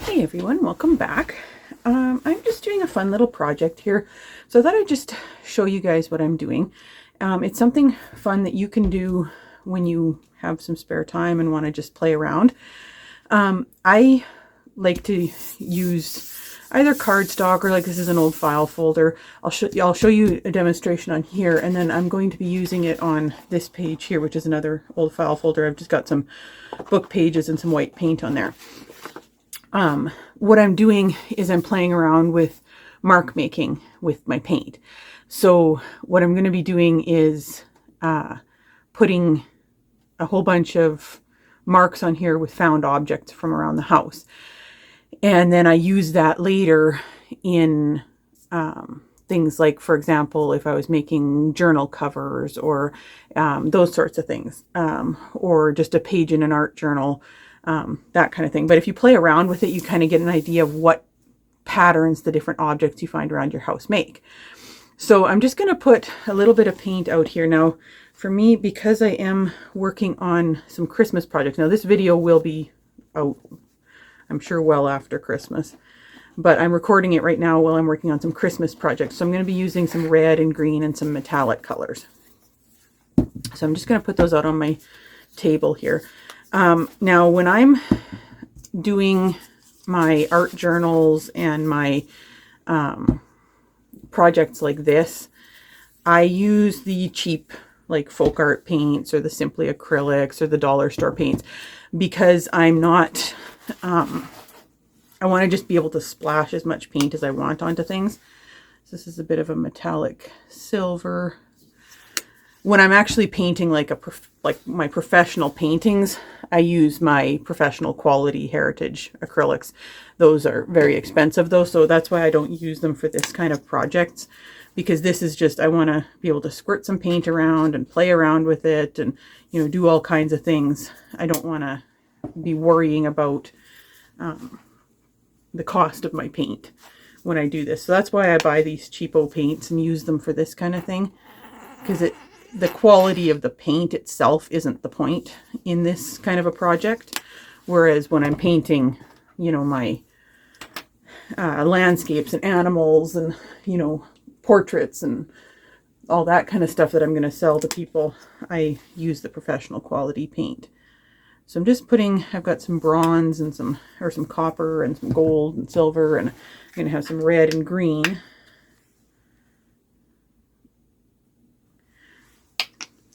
Hey everyone, welcome back. I'm just doing a fun little project here. So I thought I'd just show you guys what I'm doing. It's something fun that you can do when you have some spare time and want to just play around. I like to use either cardstock or like this is an old file folder. I'll show you a demonstration on here, and then I'm going to be using it on this page here, which is another old file folder. I've just got some book pages and some white paint on there. What I'm doing is I'm playing around with mark making with my paint. So what I'm going to be doing is putting a whole bunch of marks on here with found objects from around the house. And then I use that later in things like, for example, if I was making journal covers or those sorts of things, or just a page in an art journal. That kind of thing. But if you play around with it, you kind of get an idea of what patterns the different objects you find around your house make. So I'm just going to put a little bit of paint out here. Now, for me, because I am working on some Christmas projects, now this video will be out, I'm sure, well after Christmas, but I'm recording it right now while I'm working on some Christmas projects. So I'm going to be using some red and green and some metallic colors. So I'm just going to put those out on my table here. Now, when I'm doing my art journals and my projects like this, I use the cheap like folk art paints or the Simply acrylics or the dollar store paints because I'm not, I want to just be able to splash as much paint as I want onto things. So this is a bit of a metallic silver. When I'm actually painting like my professional paintings, I use my professional quality heritage acrylics. Those are very expensive though, so that's why I don't use them for this kind of projects, because this is just, I want to be able to squirt some paint around and play around with it and, you know, do all kinds of things. I don't want to be worrying about the cost of my paint when I do this. So that's why I buy these cheapo paints and use them for this kind of thing, because the quality of the paint itself isn't the point in this kind of a project. Whereas when I'm painting, you know, my landscapes and animals and, you know, portraits and all that kind of stuff that I'm going to sell to people, I use the professional quality paint. So I'm just putting, I've got some bronze and some copper and some gold and silver, and I'm going to have some red and green.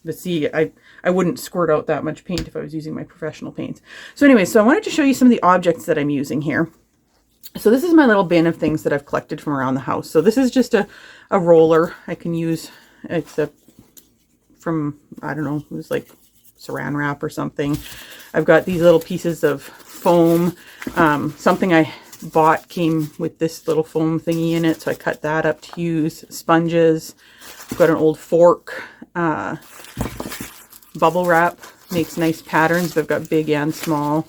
But see, I wouldn't squirt out that much paint if I was using my professional paints. So anyway, so I wanted to show you some of the objects that I'm using here. So this is my little bin of things that I've collected from around the house. So this is just a roller I can use. It's from, I don't know, it was like saran wrap or something. I've got these little pieces of foam. Something I bought came with this little foam thingy in it, so I cut that up to use. Sponges. I've got an old fork. Bubble wrap makes nice patterns, but I've got big and small.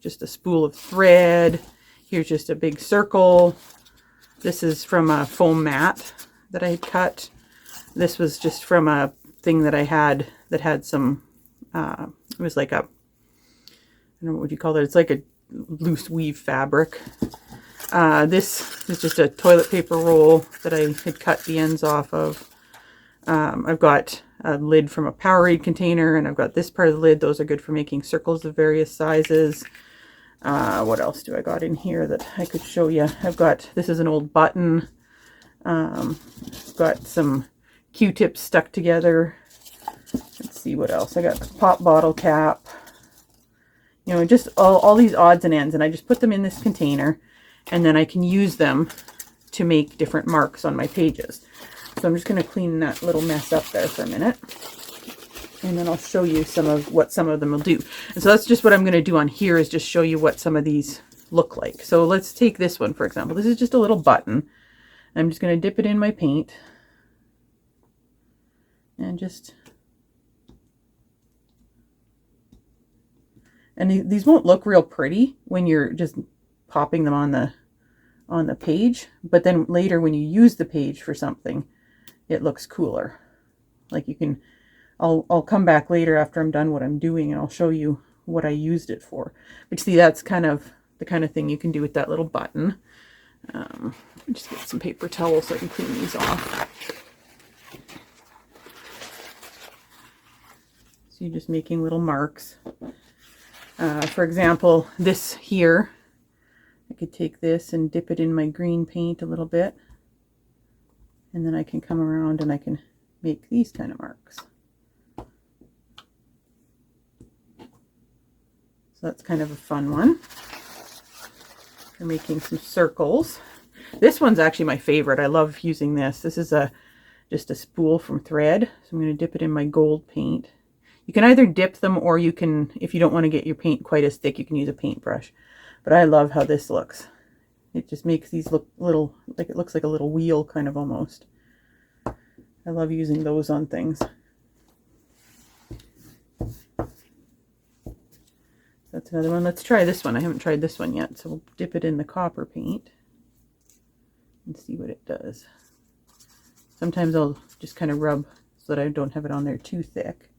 Just a spool of thread. Here's just a big circle. This is from a foam mat that I had cut. This was just from a thing that I had that had some, it was like a, I don't know what you call it. It's like a loose weave fabric. This is just a toilet paper roll that I had cut the ends off of. I've got a lid from a Powerade container, and I've got this part of the lid. Those are good for making circles of various sizes. What else do I got in here that I could show you? I've got, this is an old button. I've got some Q-tips stuck together. Let's see what else. I got a pop bottle cap. You know, just all these odds and ends, and I just put them in this container, and then I can use them to make different marks on my pages. So I'm just going to clean that little mess up there for a minute, and then I'll show you what some of them will do. And so that's just what I'm going to do on here, is just show you what some of these look like. So let's take this one, for example. This is just a little button. I'm just going to dip it in my paint and just, and these won't look real pretty when you're just popping them on the page, but then later when you use the page for something, it looks cooler. Like you can, I'll come back later after I'm done what I'm doing, and I'll show you what I used it for. But see, that's kind of the kind of thing you can do with that little button. Just get some paper towels so I can clean these off. So you're just making little marks. For example, this here, I could take this and dip it in my green paint a little bit. And then I can come around and I can make these kind of marks. So that's kind of a fun one. For making some circles. This one's actually my favorite. I love using this. This is just a spool from thread. So I'm going to dip it in my gold paint. You can either dip them, or you can, if you don't want to get your paint quite as thick, you can use a paintbrush. But I love how this looks. It just makes these look little, like it looks like a little wheel kind of almost. I love using those on things. That's another one. Let's try this one. I haven't tried this one yet. So we'll dip it in the copper paint and see what it does. Sometimes I'll just kind of rub so that I don't have it on there too thick,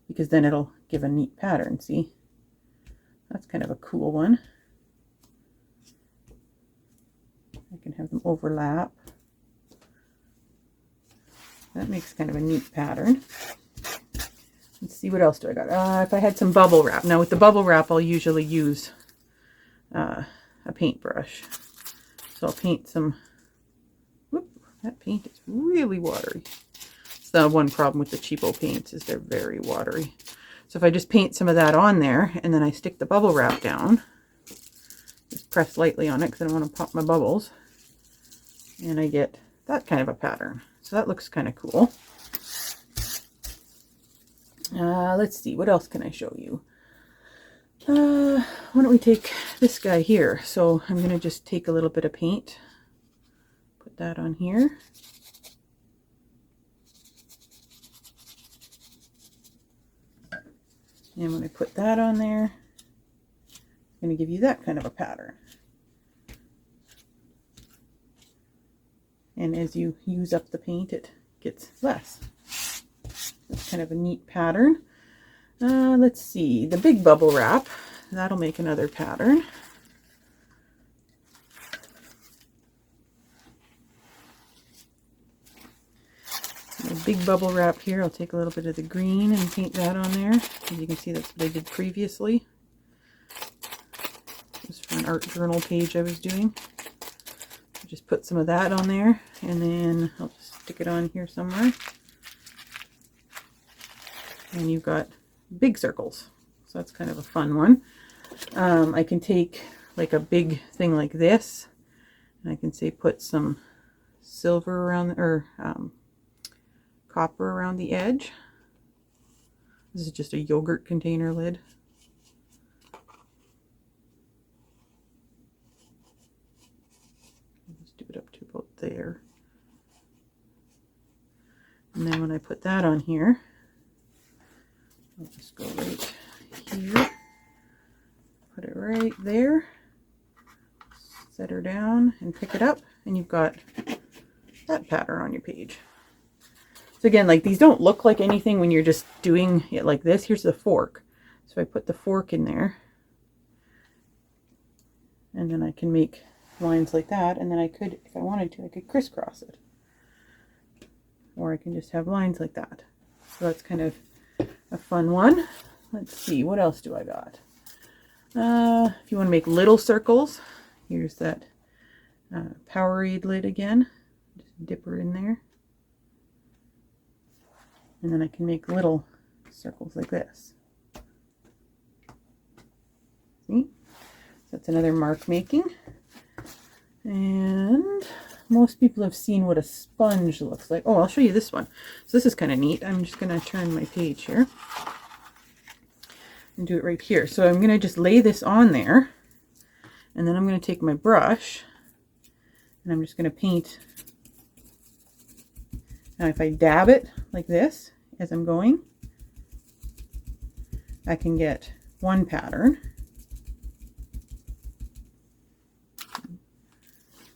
because then it'll give a neat pattern. See? That's kind of a cool one. I can have them overlap. That makes kind of a neat pattern. Let's see, what else do I got? If I had some bubble wrap. Now with the bubble wrap, I'll usually use a paintbrush. So I'll paint some, whoop, that paint is really watery. It's the one problem with the cheapo paints, is they're very watery. So if I just paint some of that on there, and then I stick the bubble wrap down, just press lightly on it because I don't want to pop my bubbles, and I get that kind of a pattern. So that looks kind of cool. Let's see, what else can I show you? Why don't we take this guy here? So I'm going to just take a little bit of paint, put that on here. And when I put that on there, I'm going to give you that kind of a pattern. And as you use up the paint, it gets less. That's kind of a neat pattern. Let's see, the big bubble wrap, that'll make another pattern. The big bubble wrap here, I'll take a little bit of the green and paint that on there. As you can see, that's what I did previously. This was for an art journal page I was doing. Just put some of that on there, and then I'll just stick it on here somewhere. And you've got big circles. So that's kind of a fun one. I can take like a big thing like this, and I can say put some silver around, or copper around the edge. This is just a yogurt container lid. Let's do it up to about there. And then when I put that on here, I'll just go right here, put it right there, set her down and pick it up, and you've got that pattern on your page. So again, like, these don't look like anything when you're just doing it like this. Here's the fork. So I put the fork in there, and then I can make lines like that, and then I could, if I wanted to, I could crisscross it. Or I can just have lines like that. So that's kind of a fun one. Let's see, what else do I got? If you want to make little circles, here's that Powerade lid again. Just dip her in there. And then I can make little circles like this. See? So that's another mark making. And most people have seen what a sponge looks like. Oh, I'll show you this one. So this is kind of neat. I'm just going to turn my page here and do it right here. So I'm going to just lay this on there, and then I'm going to take my brush and I'm just going to paint. Now if I dab it like this as I'm going, I can get one pattern.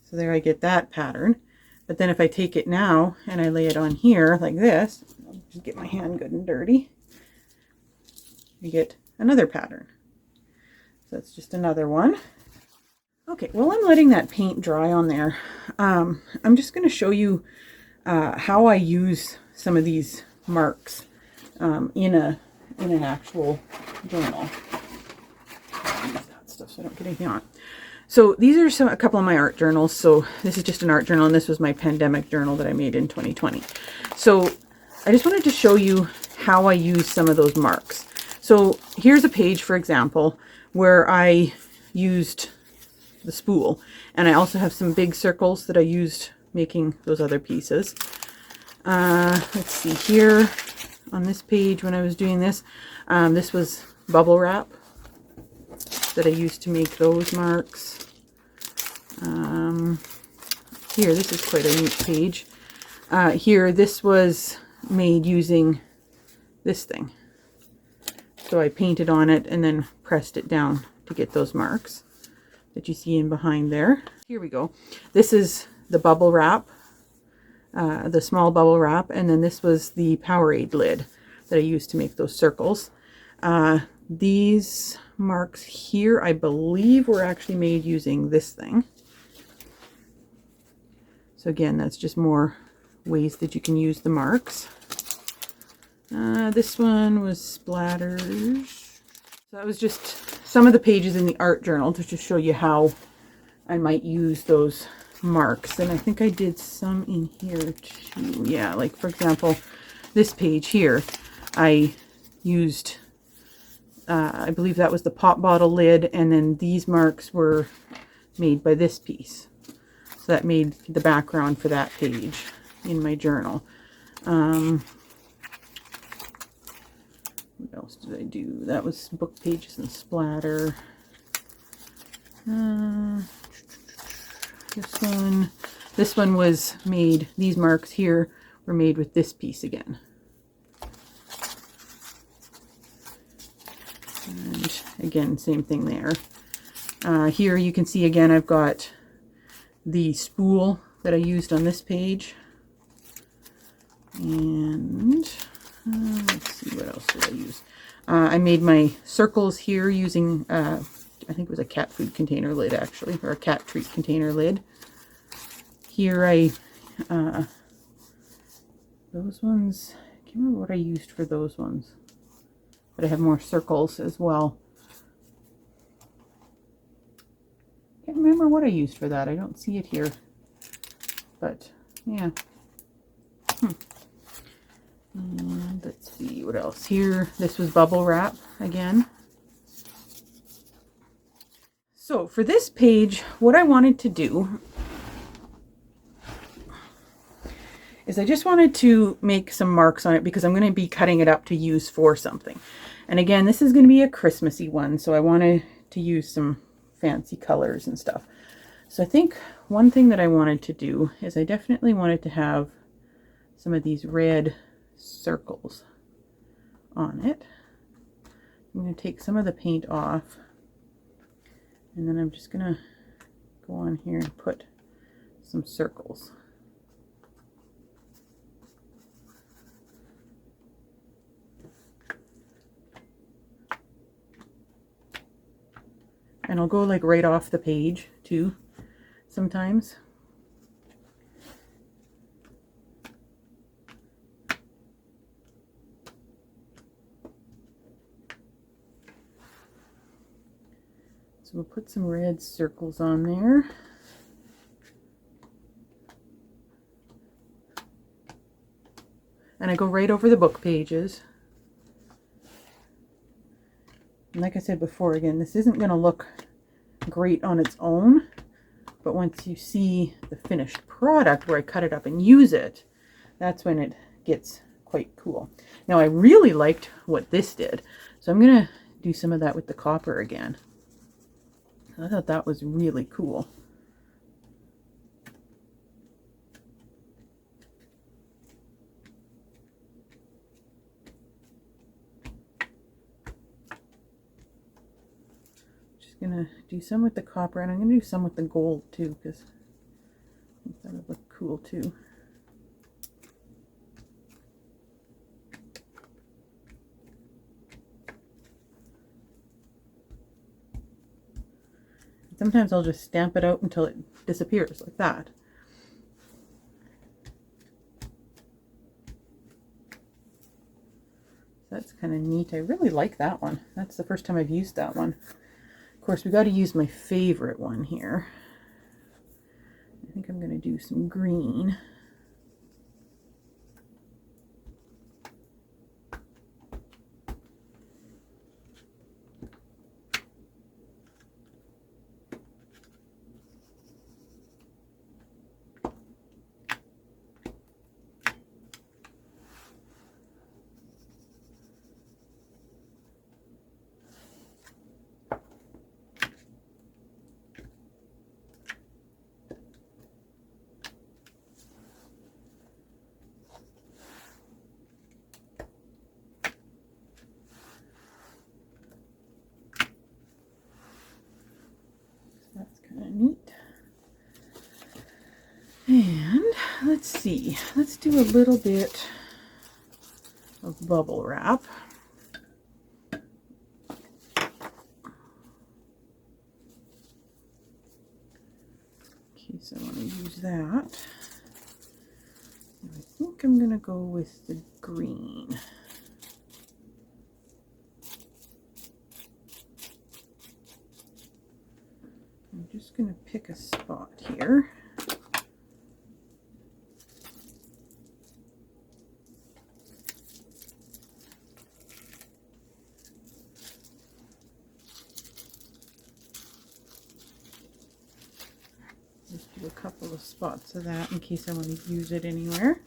So there I get that pattern. But then if I take it now and I lay it on here like this, I'll just get my hand good and dirty, you get another pattern. So that's just another one. Okay, while I'm letting that paint dry on there, I'm just going to show you how I use some of these marks in an actual journal. Use that stuff so I don't get anything on. So these are a couple of my art journals. So this is just an art journal, and this was my pandemic journal that I made in 2020. So I just wanted to show you how I use some of those marks. So here's a page, for example, where I used the spool, and I also have some big circles that I used making those other pieces. Let's see here on this page when I was doing this, this was bubble wrap that I used to make those marks. Here, this is quite a neat page. Here, this was made using this thing. So I painted on it and then pressed it down to get those marks that you see in behind there. Here we go. This is the bubble wrap, the small bubble wrap, and then this was the Powerade lid that I used to make those circles. These marks here, I believe, were actually made using this thing. So again, that's just more ways that you can use the marks. This one was splatters. So that was just some of the pages in the art journal to just show you how I might use those marks. And I think I did some in here too. Yeah, like for example, this page here, I used, I believe that was the pop bottle lid, and then these marks were made by this piece. So that made the background for that page in my journal. What else did I do? That was book pages and splatter. This one was made, these marks here were made with this piece again. And again, same thing there. Here you can see again, I've got the spool that I used on this page. And let's see, what else did I use? I made my circles here using, I think it was a cat food container lid actually, or a cat treat container lid. Here those ones, I can't remember what I used for those ones, but I have more circles as well. Can't remember what I used for that. I don't see it here, but yeah. And let's see what else here. This was bubble wrap again. So for this page, what I wanted to do is I just wanted to make some marks on it because I'm going to be cutting it up to use for something. And again, this is going to be a Christmassy one, so I wanted to use some fancy colors and stuff. So I think one thing that I wanted to do is I definitely wanted to have some of these red circles on it. I'm going to take some of the paint off, and then I'm just going to go on here and put some circles. And I'll go like right off the page too sometimes. So we'll put some red circles on there. And I go right over the book pages. And like I said before, again, this isn't going to look great on its own, but once you see the finished product where I cut it up and use it, that's when it gets quite cool. Now I really liked what this did, so I'm going to do some of that with the copper again. I thought that was really cool. Gonna do some with the copper, and I'm gonna do some with the gold too, because I think that would look cool too. Sometimes I'll just stamp it out until it disappears like that. That's kind of neat. I really like that one. That's the first time I've used that one. Of course, we got to use my favorite one here. I think I'm going to do some green. That's kind of neat. And let's see, let's do a little bit of bubble wrap. In case I want to use that. I think I'm going to go with the green. I'm just going to pick a spot here. Just do a couple of spots of that in case I want to use it anywhere.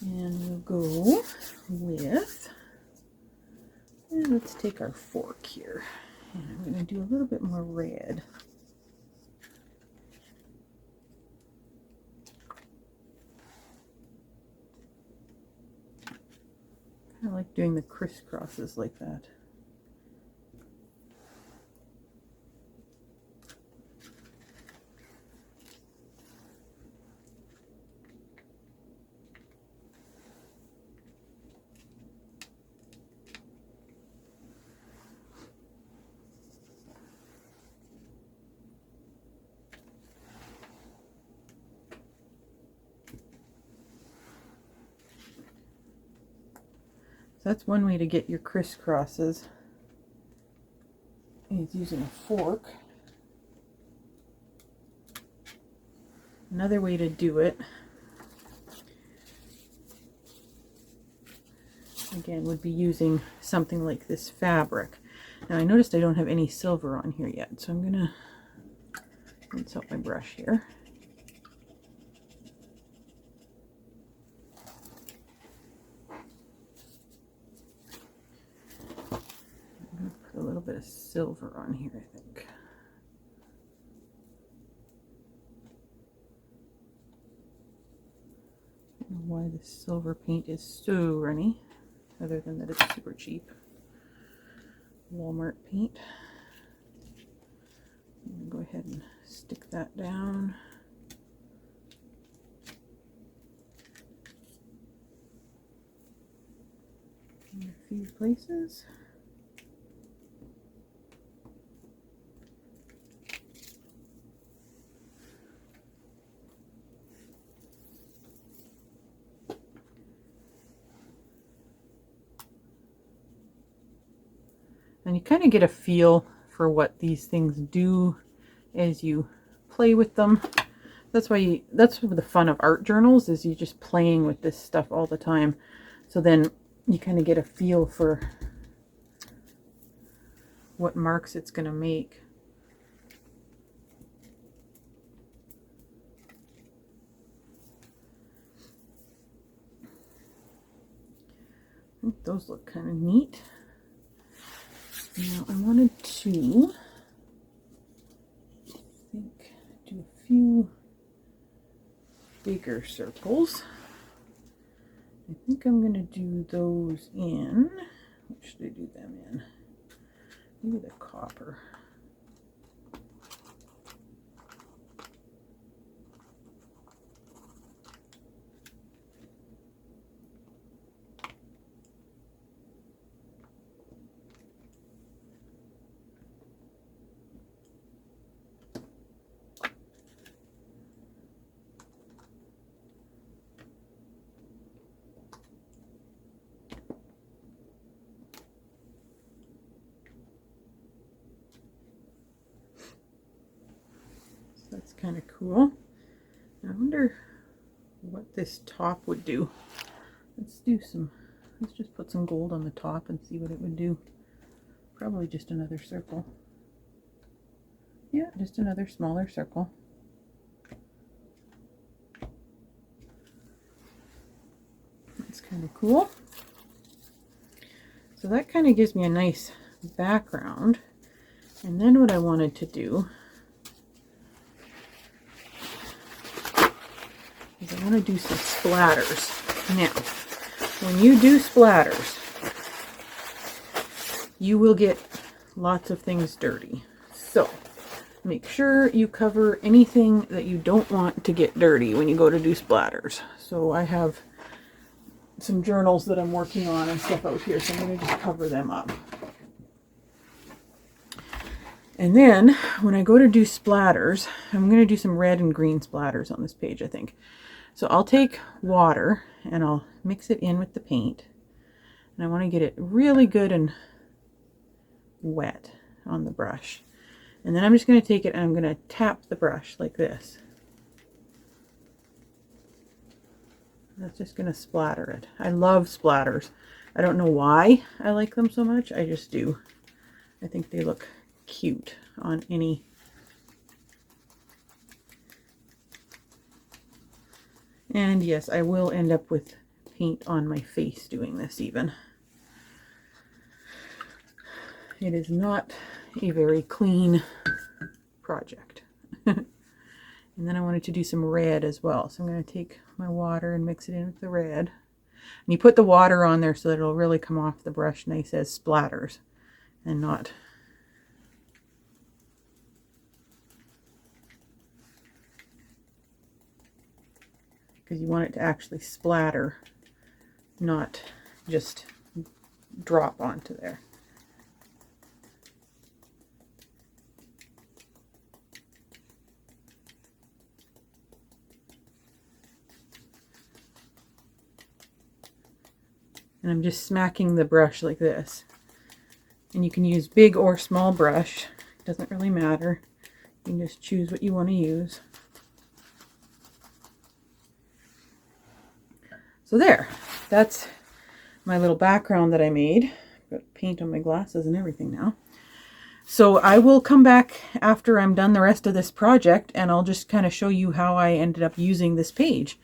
And we'll go with, and let's take our fork here. And I'm going to do a little bit more red. I like doing the crisscrosses like that. So that's one way to get your crisscrosses, is using a fork. Another way to do it, again, would be using something like this fabric. Now I noticed I don't have any silver on here yet, so I'm gonna rinse out my brush here. A little bit of silver on here, I think. I don't know why this silver paint is so runny, other than that it's super cheap. Walmart paint. I'm going to go ahead and stick that down. In a few places. And you kind of get a feel for what these things do as you play with them. That's why that's the fun of art journals, is you just playing with this stuff all the time. So then you kind of get a feel for what marks it's going to make. I think those look kind of neat. Now I wanted to, do a few bigger circles. I think I'm going to do those in, what should I do them in? Maybe the copper. That's kind of cool. I wonder what this top would do. Let's just put some gold on the top and see what it would do. Probably just another circle. Yeah, just another smaller circle. That's kind of cool. So that kind of gives me a nice background. And then what I wanted to do is I want to do some splatters. Now, when you do splatters, you will get lots of things dirty. So make sure you cover anything that you don't want to get dirty when you go to do splatters. So I have some journals that I'm working on and stuff out here, so I'm going to just cover them up. And then when I go to do splatters, I'm going to do some red and green splatters on this page, I think. So I'll take water and I'll mix it in with the paint. And I want to get it really good and wet on the brush. And then I'm just going to take it and I'm going to tap the brush like this. That's just going to splatter it. I love splatters. I don't know why I like them so much. I just do. I think they look cute on any. And yes, I will end up with paint on my face doing this even. It is not a very clean project. And then I wanted to do some red as well. So I'm going to take my water and mix it in with the red. And you put the water on there so that it'll really come off the brush nice as splatters and not because you want it to actually splatter, not just drop onto there. And I'm just smacking the brush like this. And you can use big or small brush. It doesn't really matter. You can just choose what you want to use. So there. That's my little background that I made. I've got paint on my glasses and everything now. So I will come back after I'm done the rest of this project and I'll just kind of show you how I ended up using this page.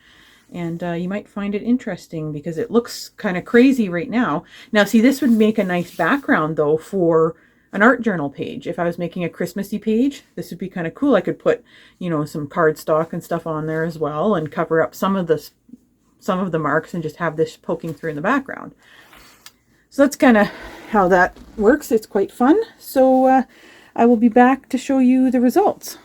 And you might find it interesting because it looks kind of crazy right now. Now see, this would make a nice background though for an art journal page. If I was making a Christmassy page, this would be kind of cool. I could put, you know, some cardstock and stuff on there as well and cover up some of the marks and just have this poking through in the background. So that's kind of how that works. It's quite fun. So I will be back to show you the results.